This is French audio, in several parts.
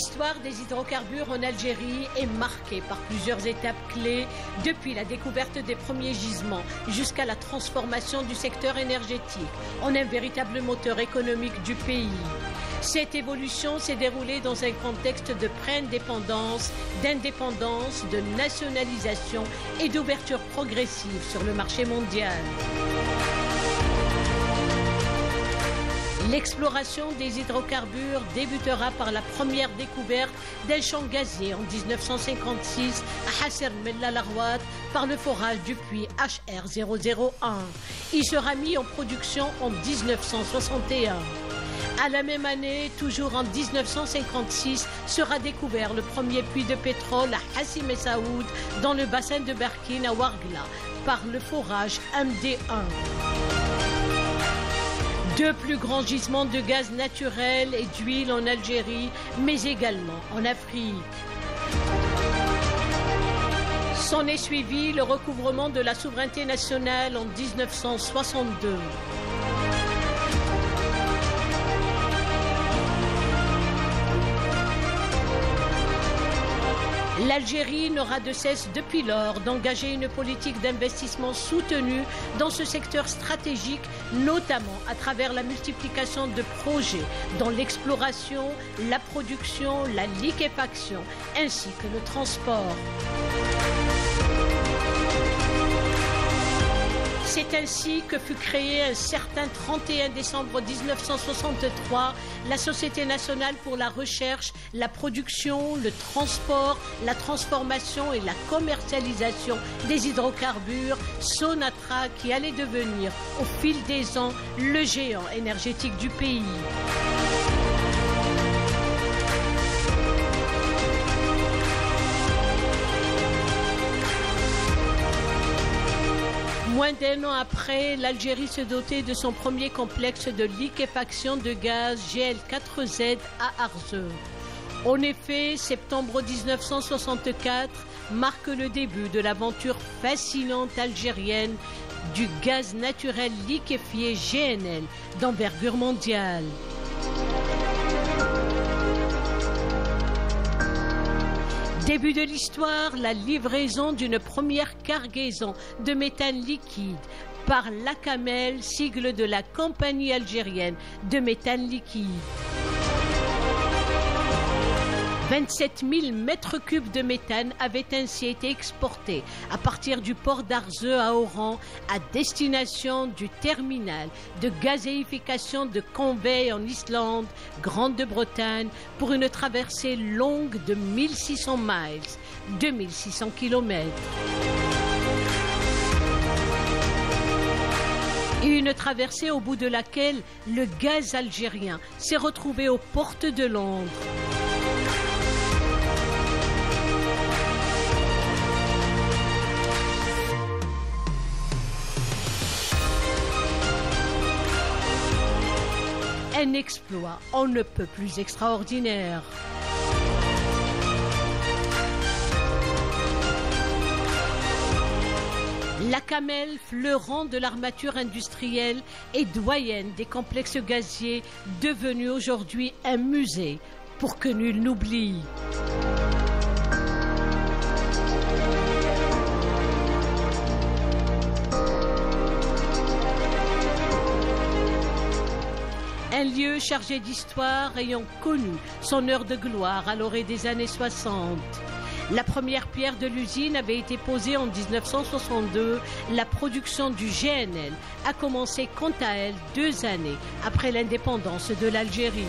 L'histoire des hydrocarbures en Algérie est marquée par plusieurs étapes clés, depuis la découverte des premiers gisements jusqu'à la transformation du secteur énergétique en un véritable moteur économique du pays. Cette évolution s'est déroulée dans un contexte de pré-indépendance, d'indépendance, de nationalisation et d'ouverture progressive sur le marché mondial. L'exploration des hydrocarbures débutera par la première découverte d'un champ gazier en 1956 à Hasser Mella-Larouat par le forage du puits HR001. Il sera mis en production en 1961. À la même année, toujours en 1956, sera découvert le premier puits de pétrole à Hassim Essaoud dans le bassin de Berkine à Ouargla par le forage MD1. Deux plus grands gisements de gaz naturel et d'huile en Algérie, mais également en Afrique. S'en est suivi le recouvrement de la souveraineté nationale en 1962. L'Algérie n'aura de cesse depuis lors d'engager une politique d'investissement soutenue dans ce secteur stratégique, notamment à travers la multiplication de projets dans l'exploration, la production, la liquéfaction, ainsi que le transport. C'est ainsi que fut créée un certain 31 décembre 1963 la Société nationale pour la recherche, la production, le transport, la transformation et la commercialisation des hydrocarbures, Sonatra, qui allait devenir au fil des ans le géant énergétique du pays. Moins d'un an après, l'Algérie se dotait de son premier complexe de liquéfaction de gaz GL4Z à Arzeu. En effet, septembre 1964 marque le début de l'aventure fascinante algérienne du gaz naturel liquéfié GNL d'envergure mondiale. Début de l'histoire, la livraison d'une première cargaison de méthane liquide par l'ACAMEL, sigle de la compagnie algérienne de méthane liquide. 27 000 mètres cubes de méthane avaient ainsi été exportés à partir du port d'Arzeu à Oran à destination du terminal de gazéification de Convey en Islande, Grande-Bretagne, pour une traversée longue de 1600 miles, 2600 km. Et une traversée au bout de laquelle le gaz algérien s'est retrouvé aux portes de Londres. Un exploit on ne peut plus extraordinaire. L'ACAMEL, fleurant de l'armature industrielle et doyenne des complexes gaziers, devenu aujourd'hui un musée, pour que nul n'oublie. Un lieu chargé d'histoire ayant connu son heure de gloire à l'orée des années 60. La première pierre de l'usine avait été posée en 1962. La production du GNL a commencé quant à elle 2 années après l'indépendance de l'Algérie.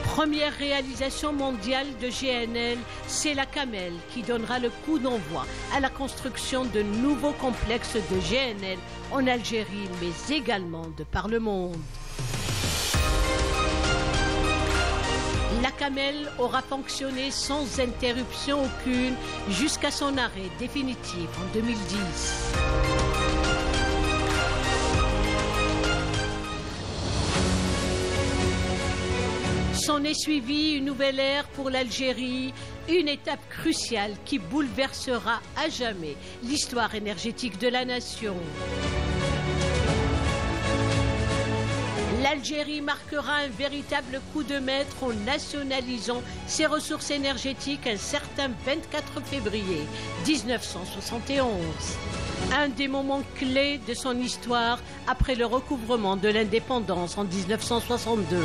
Première réalisation mondiale de GNL, c'est l'ACAMEL qui donnera le coup d'envoi à la construction de nouveaux complexes de GNL en Algérie, mais également de par le monde. L'ACAMEL aura fonctionné sans interruption aucune jusqu'à son arrêt définitif en 2010. S'en est suivi une nouvelle ère pour l'Algérie, une étape cruciale qui bouleversera à jamais l'histoire énergétique de la nation. L'Algérie marquera un véritable coup de maître en nationalisant ses ressources énergétiques un certain 24 février 1971. Un des moments clés de son histoire après le recouvrement de l'indépendance en 1962.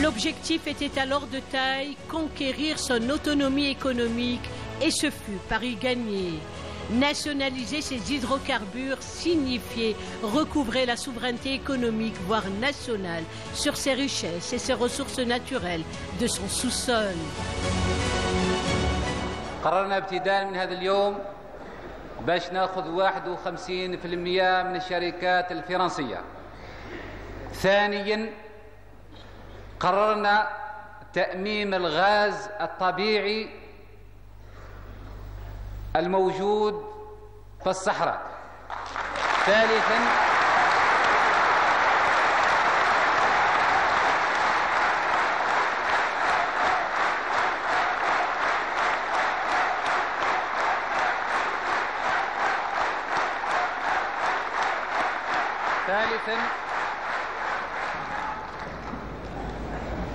L'objectif était alors de taille, conquérir son autonomie économique, et ce fut pari gagné. Nationaliser ses hydrocarbures signifiait recouvrer la souveraineté économique, voire nationale, sur ses richesses et ses ressources naturelles de son sous-sol. قررنا ابتداء من هذا اليوم باش ناخذ 51% من الشركات الفرنسية. ثانيا قررنا تأميم الغاز الطبيعي الموجود في الصحراء.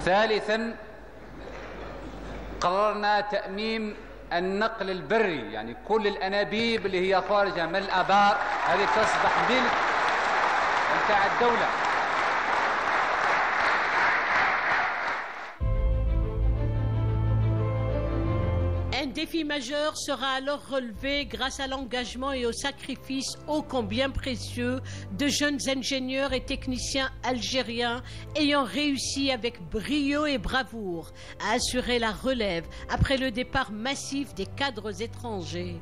ثالثا قررنا تأميم النقل البري، يعني كل الأنابيب اللي هي خارجة من الآبار هذه تصبح ملك متاع الدولة. Un défi majeur sera alors relevé grâce à l'engagement et au sacrifice ô combien précieux de jeunes ingénieurs et techniciens algériens ayant réussi avec brio et bravoure à assurer la relève après le départ massif des cadres étrangers.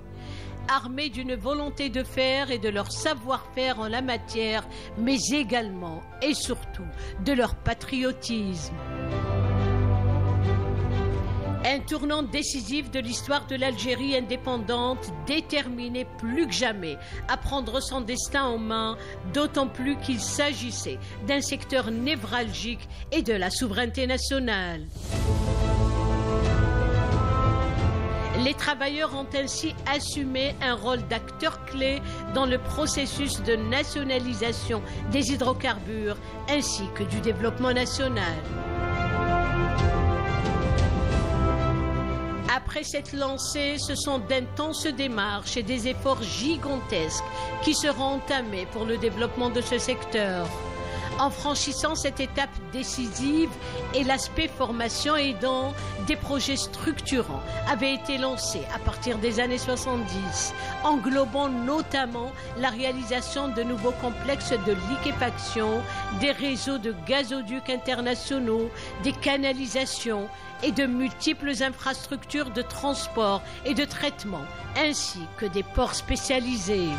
Armés d'une volonté de faire et de leur savoir-faire en la matière, mais également et surtout de leur patriotisme. Un tournant décisif de l'histoire de l'Algérie indépendante, déterminée plus que jamais à prendre son destin en main, d'autant plus qu'il s'agissait d'un secteur névralgique et de la souveraineté nationale. Les travailleurs ont ainsi assumé un rôle d'acteurs clés dans le processus de nationalisation des hydrocarbures ainsi que du développement national. Après cette lancée, ce sont d'intenses démarches et des efforts gigantesques qui seront entamés pour le développement de ce secteur. En franchissant cette étape décisive et l'aspect formation aidant, des projets structurants avaient été lancés à partir des années 70, englobant notamment la réalisation de nouveaux complexes de liquéfaction, des réseaux de gazoducs internationaux, des canalisations et de multiples infrastructures de transport et de traitement, ainsi que des ports spécialisés.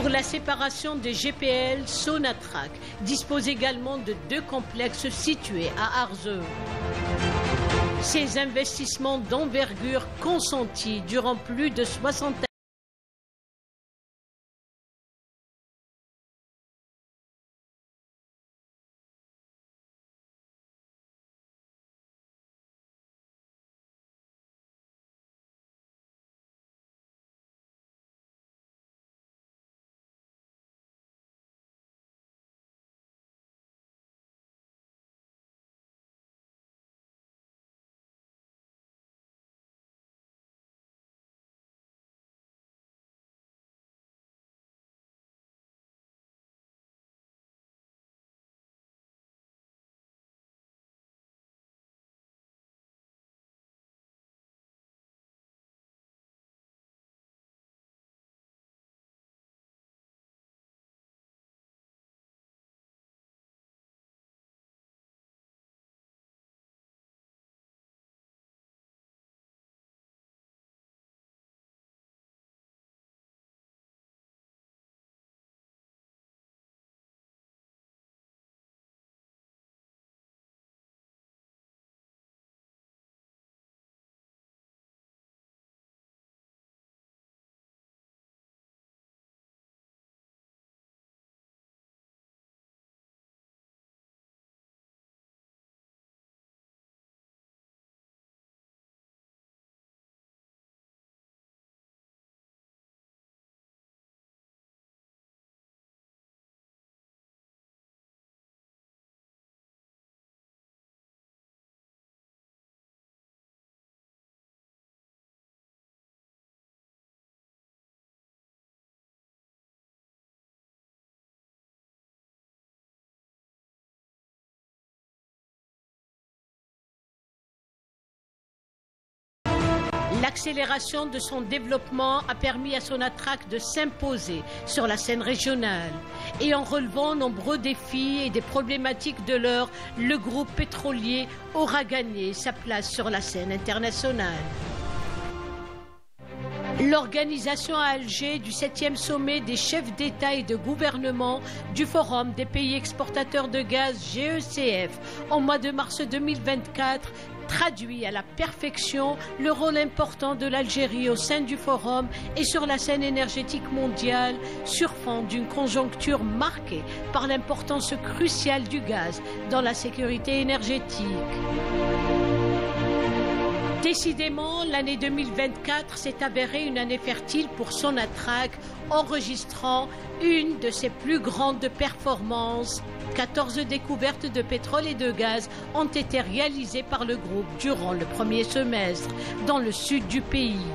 Pour la séparation des GPL, Sonatrach dispose également de 2 complexes situés à Arzeu. Ces investissements d'envergure consentis durant plus de 60 ans L'accélération de son développement a permis à Sonatrach de s'imposer sur la scène régionale. Et en relevant nombreux défis et des problématiques de l'heure, le groupe pétrolier aura gagné sa place sur la scène internationale. L'organisation à Alger du 7e sommet des chefs d'État et de gouvernement du Forum des pays exportateurs de gaz GECF en mois de mars 2024 traduit à la perfection le rôle important de l'Algérie au sein du Forum et sur la scène énergétique mondiale, sur fond d'une conjoncture marquée par l'importance cruciale du gaz dans la sécurité énergétique. Décidément, l'année 2024 s'est avérée une année fertile pour Sonatrach, enregistrant une de ses plus grandes performances. 14 découvertes de pétrole et de gaz ont été réalisées par le groupe durant le premier semestre dans le sud du pays.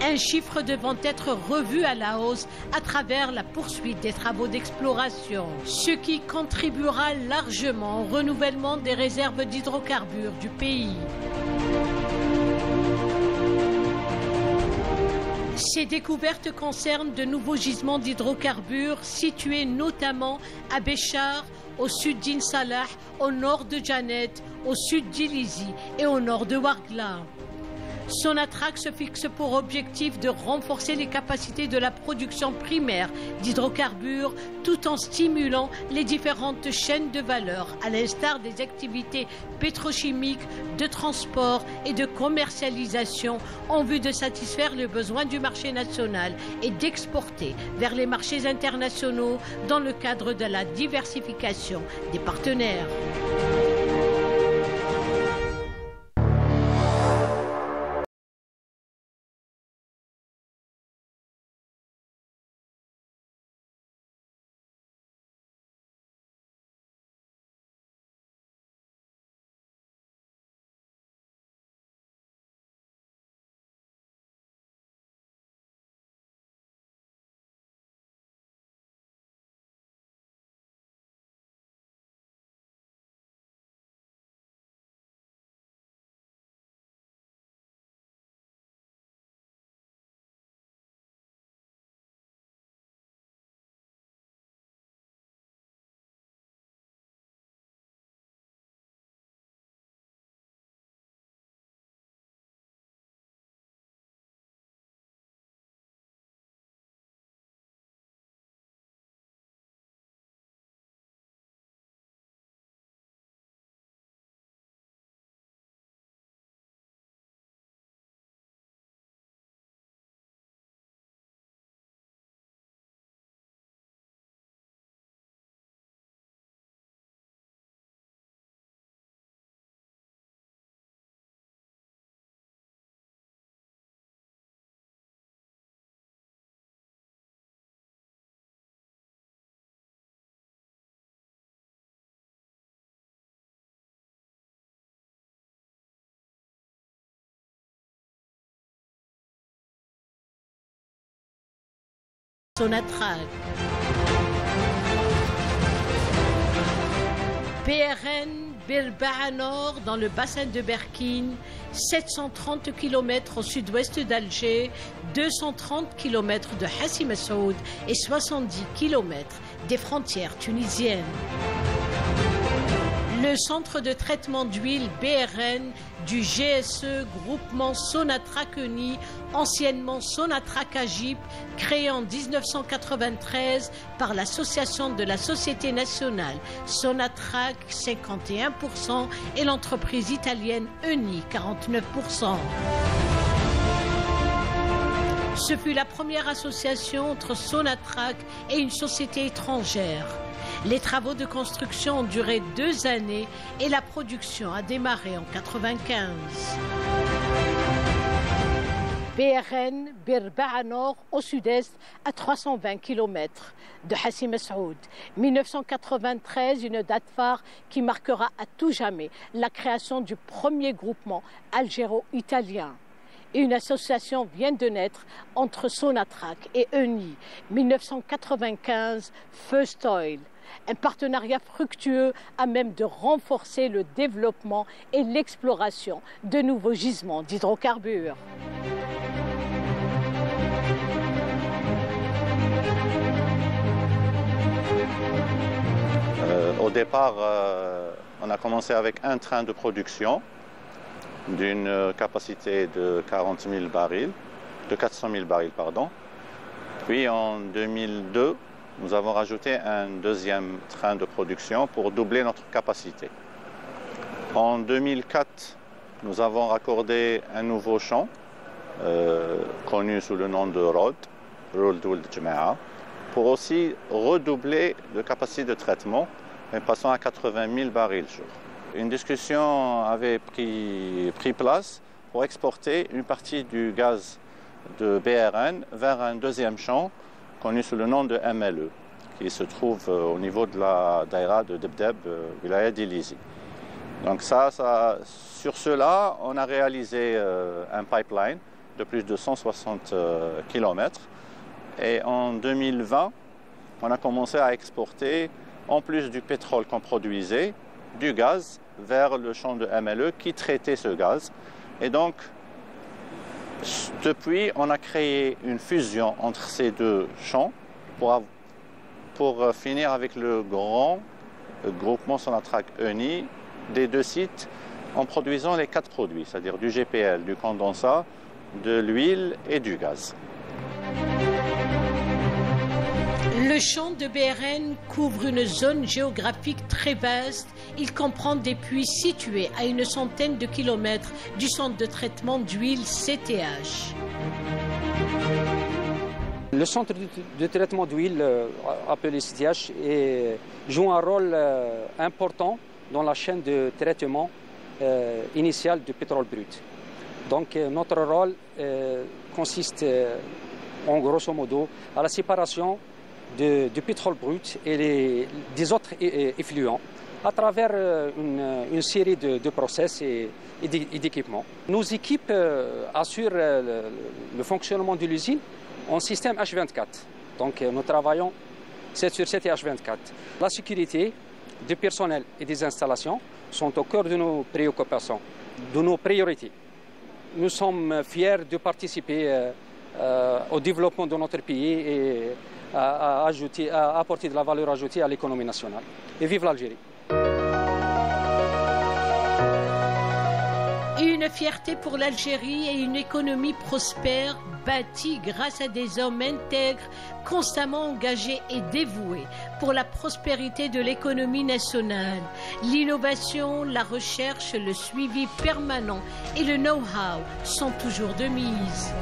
Un chiffre devant être revu à la hausse à travers la poursuite des travaux d'exploration, ce qui contribuera largement au renouvellement des réserves d'hydrocarbures du pays. Ces découvertes concernent de nouveaux gisements d'hydrocarbures situés notamment à Béchar, au sud d'In Salah, au nord de Janet, au sud d'Ilizi et au nord de Ouargla. Sonatrach se fixe pour objectif de renforcer les capacités de la production primaire d'hydrocarbures tout en stimulant les différentes chaînes de valeur, à l'instar des activités pétrochimiques, de transport et de commercialisation en vue de satisfaire les besoins du marché national et d'exporter vers les marchés internationaux dans le cadre de la diversification des partenaires. Sonatrach. BRN Birba'a Nord dans le bassin de Berkine, 730 km au sud-ouest d'Alger, 230 km de Hassi Messaoud et 70 km des frontières tunisiennes. Le centre de traitement d'huile BRN du GSE Groupement Sonatrach ENI, anciennement Sonatrach AGIP, créé en 1993 par l'association de la Société nationale Sonatrach 51% et l'entreprise italienne ENI 49%. Ce fut la première association entre Sonatrach et une société étrangère. Les travaux de construction ont duré 2 années et la production a démarré en 1995. BRN Birba'a Nord au sud-est à 320 km de Hassi Messaoud. 1993, une date phare qui marquera à tout jamais la création du premier groupement algéro-italien. Une association vient de naître entre Sonatrach et ENI. 1995, First Oil. Un partenariat fructueux à même de renforcer le développement et l'exploration de nouveaux gisements d'hydrocarbures. Au départ, on a commencé avec un train de production d'une capacité de 400 000 barils, pardon. Puis en 2002, nous avons rajouté un deuxième train de production pour doubler notre capacité. En 2004, nous avons raccordé un nouveau champ connu sous le nom de ROD, Rould Ould Jema'a, pour aussi redoubler la capacité de traitement, en passant à 80 000 barils jour. Une discussion avait pris place pour exporter une partie du gaz de BRN vers un deuxième champ connu sous le nom de MLE, qui se trouve au niveau de la daïra de Debdeb, Wilaya d'Ilizi. Donc sur cela, on a réalisé un pipeline de plus de 160 km. Et en 2020, on a commencé à exporter, en plus du pétrole qu'on produisait, du gaz vers le champ de MLE qui traitait ce gaz. Et donc, depuis, on a créé une fusion entre ces deux champs pour finir avec le grand groupement Sonatrach ENI des 2 sites en produisant les 4 produits, c'est-à-dire du GPL, du condensat, de l'huile et du gaz. Le champ de BRN couvre une zone géographique très vaste. Il comprend des puits situés à une centaine de kilomètres du centre de traitement d'huile CTH. Le centre de traitement d'huile, appelé CTH, joue un rôle important dans la chaîne de traitement initiale du pétrole brut. Donc notre rôle consiste en grosso modo à la séparation du pétrole brut et des autres effluents à travers une série de process et d'équipements. Nos équipes assurent le fonctionnement de l'usine en système H24. Donc nous travaillons 7 sur 7 et H24. La sécurité du personnel et des installations sont au cœur de nos préoccupations, de nos priorités. Nous sommes fiers de participer au développement de notre pays et à apporter de la valeur ajoutée à l'économie nationale. Et vive l'Algérie! Une fierté pour l'Algérie et une économie prospère bâtie grâce à des hommes intègres, constamment engagés et dévoués pour la prospérité de l'économie nationale. L'innovation, la recherche, le suivi permanent et le know-how sont toujours de mise.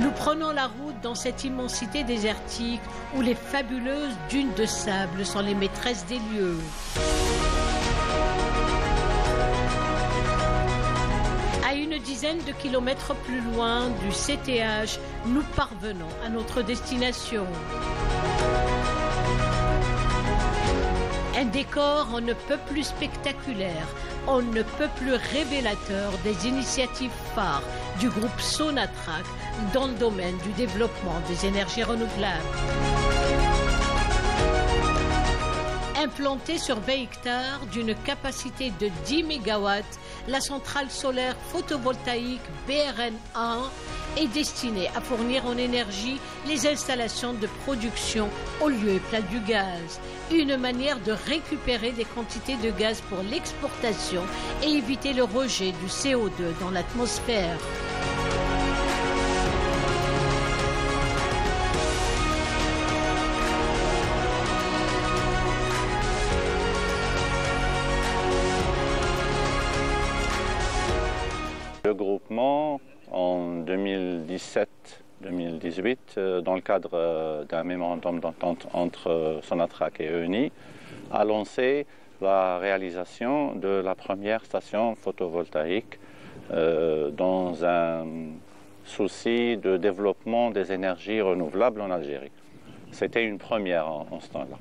Nous prenons la route dans cette immensité désertique où les fabuleuses dunes de sable sont les maîtresses des lieux. À une dizaine de kilomètres plus loin du CTH, nous parvenons à notre destination. Un décor on ne peut plus spectaculaire, on ne peut plus révélateur des initiatives phares du groupe Sonatrach dans le domaine du développement des énergies renouvelables. Implantée sur 20 hectares d'une capacité de 10 MW, la centrale solaire photovoltaïque BRN1 est destinée à fournir en énergie les installations de production au lieu et place du gaz. Une manière de récupérer des quantités de gaz pour l'exportation et éviter le rejet du CO2 dans l'atmosphère. Le groupement, en 2017-2018, dans le cadre d'un mémorandum d'entente entre Sonatrach et ENI, a lancé la réalisation de la première station photovoltaïque dans un souci de développement des énergies renouvelables en Algérie. C'était une première en ce temps-là.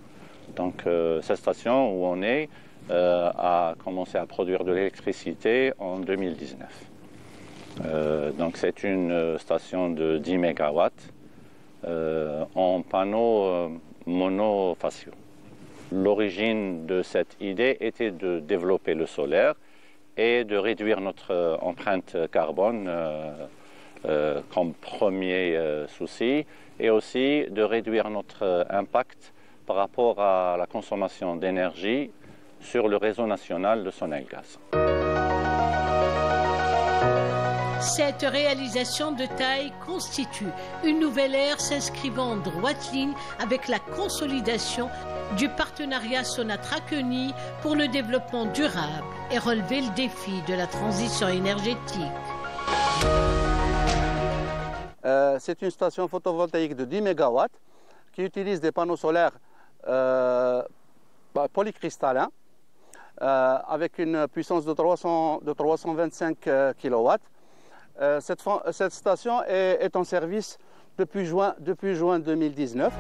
Donc cette station où on est a commencé à produire de l'électricité en 2019. Donc c'est une station de 10 MW en panneaux monofaciaux. L'origine de cette idée était de développer le solaire et de réduire notre empreinte carbone comme premier souci, et aussi de réduire notre impact par rapport à la consommation d'énergie sur le réseau national de Sonelgaz. Cette réalisation de taille constitue une nouvelle ère s'inscrivant en droite ligne avec la consolidation du partenariat Sonatrach-ENI pour le développement durable et relever le défi de la transition énergétique. C'est une station photovoltaïque de 10 MW qui utilise des panneaux solaires polycristallins avec une puissance de 325 kW. Cette station est en service depuis juin 2019.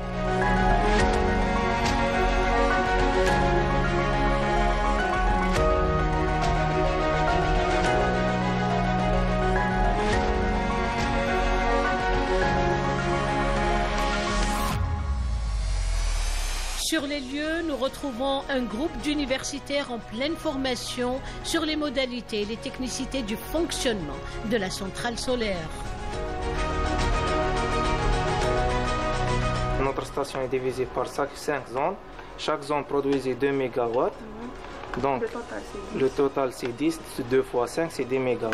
Sur les lieux, nous retrouvons un groupe d'universitaires en pleine formation sur les modalités et les technicités du fonctionnement de la centrale solaire. Notre station est divisée par 5 zones. Chaque zone produisait 2 MW. Donc le total c'est 10, 2 fois 5 c'est 10 MW.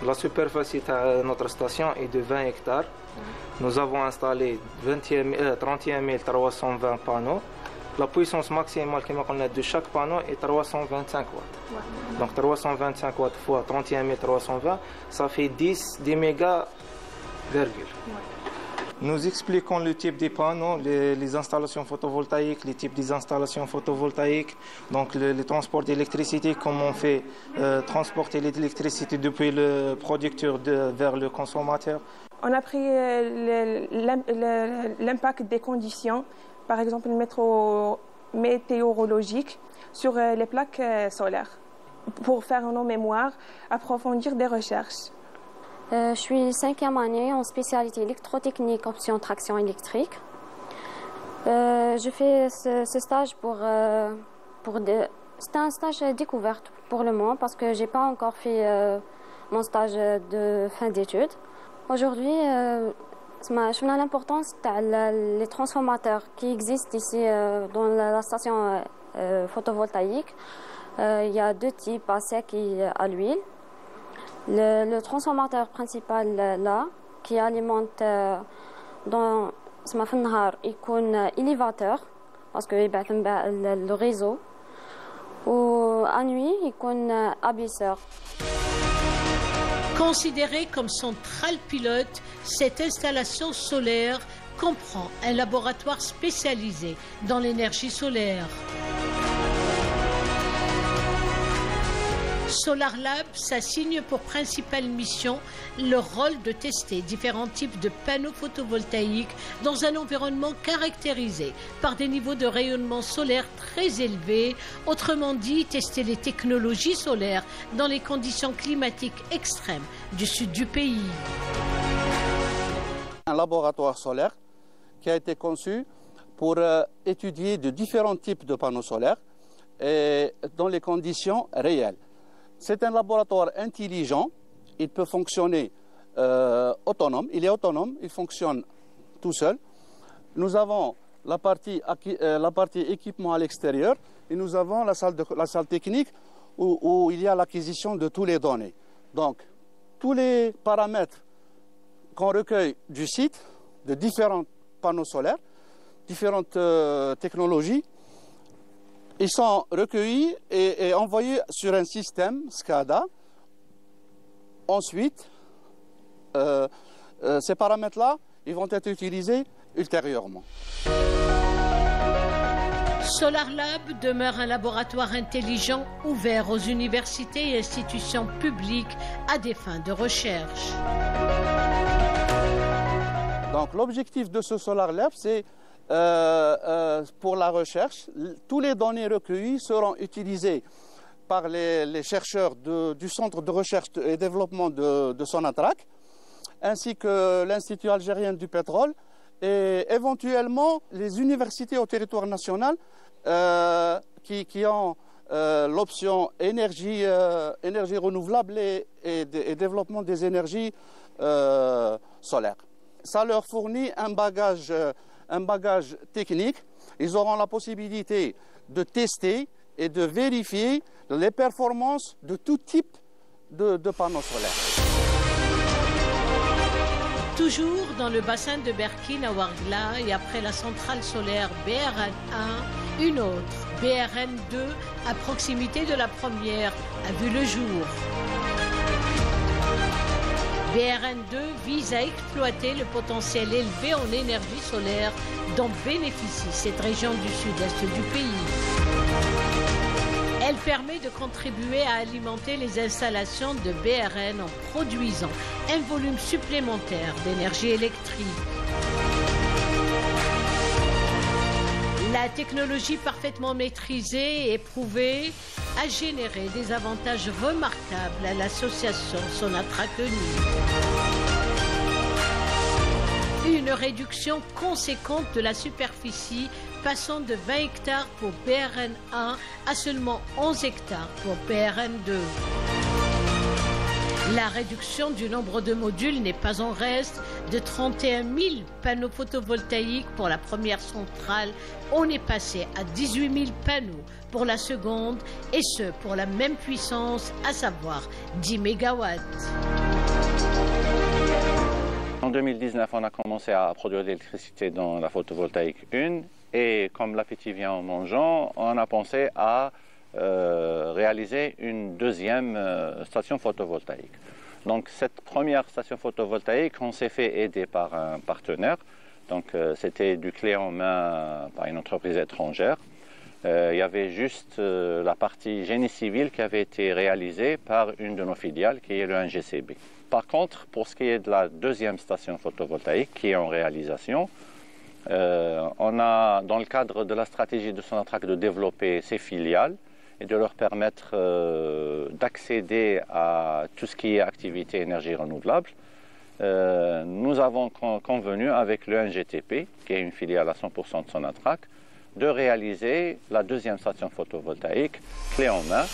La superficie de notre station est de 20 hectares. Nous avons installé 31 320 panneaux. La puissance maximale de chaque panneau est 325 watts. Donc 325 watts fois 31 320, ça fait 10 mégas. Nous expliquons le type des panneaux, les installations photovoltaïques, les types des installations photovoltaïques, donc le transport d'électricité, comment on fait transporter l'électricité depuis le producteur vers le consommateur. On a pris l'impact des conditions, par exemple le météorologique, sur les plaques solaires, pour faire nos mémoires, approfondir des recherches. Je suis 5e année en spécialité électrotechnique, option traction électrique. Je fais ce stage c'était un stage découverte pour le moment parce que je n'ai pas encore fait mon stage de fin d'études. Aujourd'hui, je vois l'importance des transformateurs qui existent ici dans la station photovoltaïque. Il y a deux types, à sec et à l'huile. Le transformateur principal là, qui alimente dans il élévateur parce que le réseau. Ou à nuit, il abaisseur. Considérée comme centrale pilote, cette installation solaire comprend un laboratoire spécialisé dans l'énergie solaire. Solar Lab s'assigne pour principale mission le rôle de tester différents types de panneaux photovoltaïques dans un environnement caractérisé par des niveaux de rayonnement solaire très élevés, autrement dit tester les technologies solaires dans les conditions climatiques extrêmes du sud du pays. Un laboratoire solaire qui a été conçu pour étudier de différents types de panneaux solaires et dans les conditions réelles. C'est un laboratoire intelligent, il peut fonctionner autonome, il est autonome, il fonctionne tout seul. Nous avons la partie équipement à l'extérieur et nous avons la salle technique où il y a l'acquisition de toutes les données. Donc, tous les paramètres qu'on recueille du site, de différents panneaux solaires, différentes technologies, ils sont recueillis et envoyés sur un système SCADA. Ensuite, ces paramètres-là, ils vont être utilisés ultérieurement. Solar Lab demeure un laboratoire intelligent ouvert aux universités et institutions publiques à des fins de recherche. Donc l'objectif de ce Solar Lab, c'est pour la recherche. Tous les données recueillies seront utilisées par les chercheurs du Centre de recherche et développement de Sonatrach, ainsi que l'Institut algérien du pétrole, et éventuellement les universités au territoire national qui ont l'option énergie renouvelable et développement des énergies solaires. Ça leur fournit un bagage technique. Ils auront la possibilité de tester et de vérifier les performances de tout type de panneaux solaires. Toujours dans le bassin de Berkine à Ouargla et après la centrale solaire BRN1, une autre, BRN2, à proximité de la première, a vu le jour. BRN2 vise à exploiter le potentiel élevé en énergie solaire dont bénéficie cette région du sud-est du pays. Elle permet de contribuer à alimenter les installations de BRN en produisant un volume supplémentaire d'énergie électrique. La technologie parfaitement maîtrisée et éprouvée a généré des avantages remarquables à l'association Sonatrach-Eni. Une réduction conséquente de la superficie passant de 20 hectares pour BRN1 à seulement 11 hectares pour BRN2. La réduction du nombre de modules n'est pas en reste. De 31 000 panneaux photovoltaïques pour la première centrale, on est passé à 18 000 panneaux pour la seconde, et ce pour la même puissance, à savoir 10 MW. En 2019, on a commencé à produire de l'électricité dans la photovoltaïque 1 et comme l'appétit vient en mangeant, on a pensé à réaliser une deuxième station photovoltaïque. Donc cette première station photovoltaïque, on s'est fait aider par un partenaire. Donc c'était du clé en main par une entreprise étrangère. Il y avait juste la partie génie civil qui avait été réalisée par une de nos filiales, qui est le 1GCB. Par contre, pour ce qui est de la deuxième station photovoltaïque qui est en réalisation, on a, dans le cadre de la stratégie de Sonatrach, de développer ses filiales et de leur permettre d'accéder à tout ce qui est activité énergie renouvelable. Nous avons convenu avec le 1GTP, qui est une filiale à 100% de Sonatrach, de réaliser la deuxième station photovoltaïque clé en main.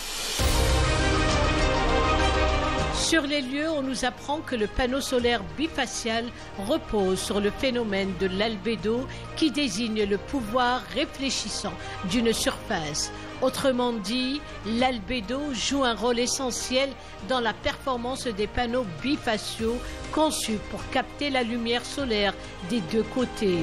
Sur les lieux, on nous apprend que le panneau solaire bifacial repose sur le phénomène de l'albédo qui désigne le pouvoir réfléchissant d'une surface. Autrement dit, l'albédo joue un rôle essentiel dans la performance des panneaux bifaciaux conçus pour capter la lumière solaire des deux côtés.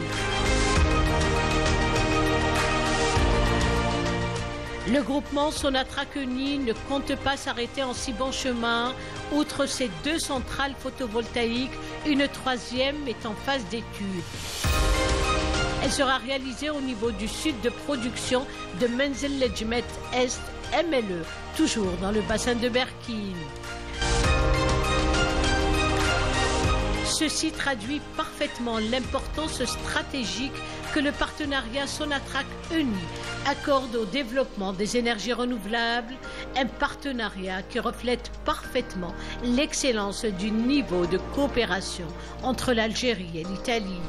Le groupement Sonatrach-Eni ne compte pas s'arrêter en si bon chemin. Outre ces deux centrales photovoltaïques, une troisième est en phase d'étude. Elle sera réalisée au niveau du site de production de Menzel Lejmet Est MLE, toujours dans le bassin de Berkine. Ceci traduit parfaitement l'importance stratégique que le partenariat Sonatrach-ENI accorde au développement des énergies renouvelables, un partenariat qui reflète parfaitement l'excellence du niveau de coopération entre l'Algérie et l'Italie.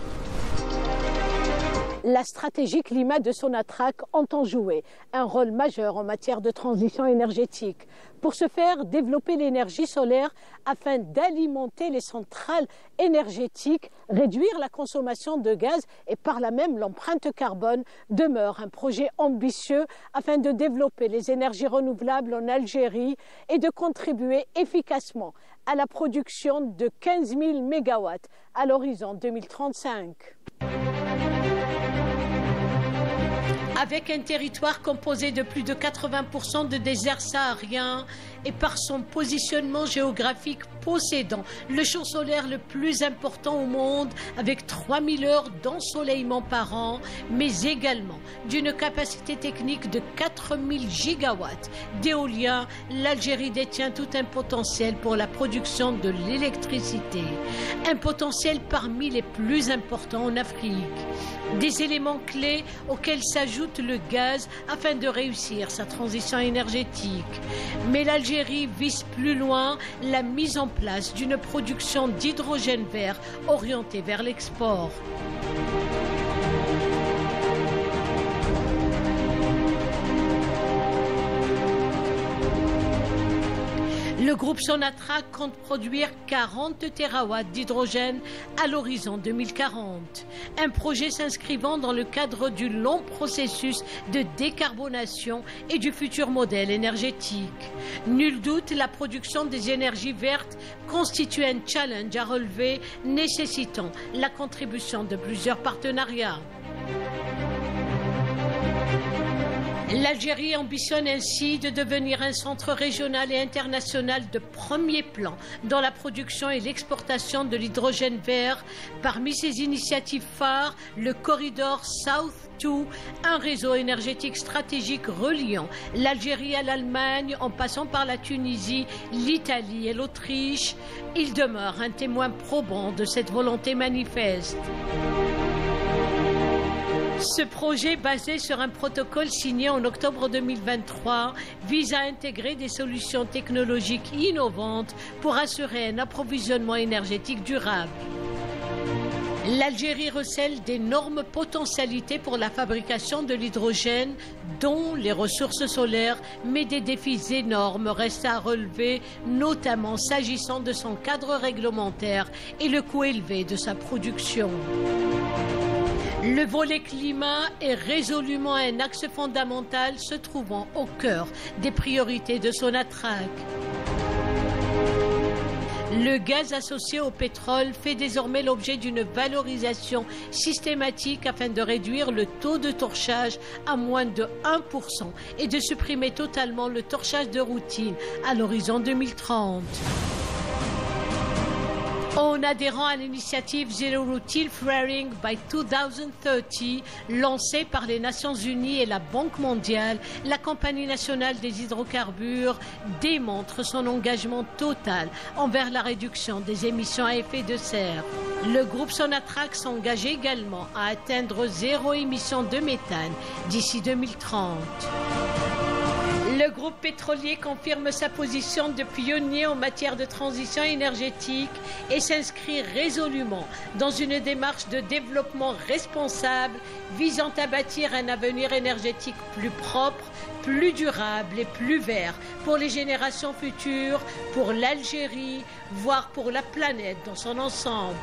La stratégie climat de Sonatrach entend jouer un rôle majeur en matière de transition énergétique. Pour ce faire, développer l'énergie solaire afin d'alimenter les centrales énergétiques, réduire la consommation de gaz et par là même l'empreinte carbone demeure un projet ambitieux afin de développer les énergies renouvelables en Algérie et de contribuer efficacement à la production de 15 000 MW à l'horizon 2035. Avec un territoire composé de plus de 80% de déserts sahariens et par son positionnement géographique possédant le champ solaire le plus important au monde avec 3000 heures d'ensoleillement par an, mais également d'une capacité technique de 4000 gigawatts d'éolien, l'Algérie détient tout un potentiel pour la production de l'électricité. Un potentiel parmi les plus importants en Afrique. Des éléments clés auxquels s'ajoute le gaz afin de réussir sa transition énergétique. Mais l'Algérie vise plus loin la mise en place d'une production d'hydrogène vert orientée vers l'export. Le groupe Sonatrach compte produire 40 TWh d'hydrogène à l'horizon 2040. Un projet s'inscrivant dans le cadre du long processus de décarbonation et du futur modèle énergétique. Nul doute, la production des énergies vertes constitue un challenge à relever nécessitant la contribution de plusieurs partenariats. L'Algérie ambitionne ainsi de devenir un centre régional et international de premier plan dans la production et l'exportation de l'hydrogène vert. Parmi ses initiatives phares, le corridor South 2, un réseau énergétique stratégique reliant l'Algérie à l'Allemagne en passant par la Tunisie, l'Italie et l'Autriche. Il demeure un témoin probant de cette volonté manifeste. Ce projet, basé sur un protocole signé en octobre 2023, vise à intégrer des solutions technologiques innovantes pour assurer un approvisionnement énergétique durable. L'Algérie recèle d'énormes potentialités pour la fabrication de l'hydrogène, dont les ressources solaires, mais des défis énormes restent à relever, notamment s'agissant de son cadre réglementaire et le coût élevé de sa production. Le volet climat est résolument un axe fondamental se trouvant au cœur des priorités de Sonatrach. Le gaz associé au pétrole fait désormais l'objet d'une valorisation systématique afin de réduire le taux de torchage à moins de 1% et de supprimer totalement le torchage de routine à l'horizon 2030. En adhérant à l'initiative Zero Routine Flaring by 2030, lancée par les Nations Unies et la Banque mondiale, la Compagnie nationale des hydrocarbures démontre son engagement total envers la réduction des émissions à effet de serre. Le groupe Sonatrach s'engage également à atteindre zéro émission de méthane d'ici 2030. Le groupe pétrolier confirme sa position de pionnier en matière de transition énergétique et s'inscrit résolument dans une démarche de développement responsable visant à bâtir un avenir énergétique plus propre, plus durable et plus vert pour les générations futures, pour l'Algérie, voire pour la planète dans son ensemble.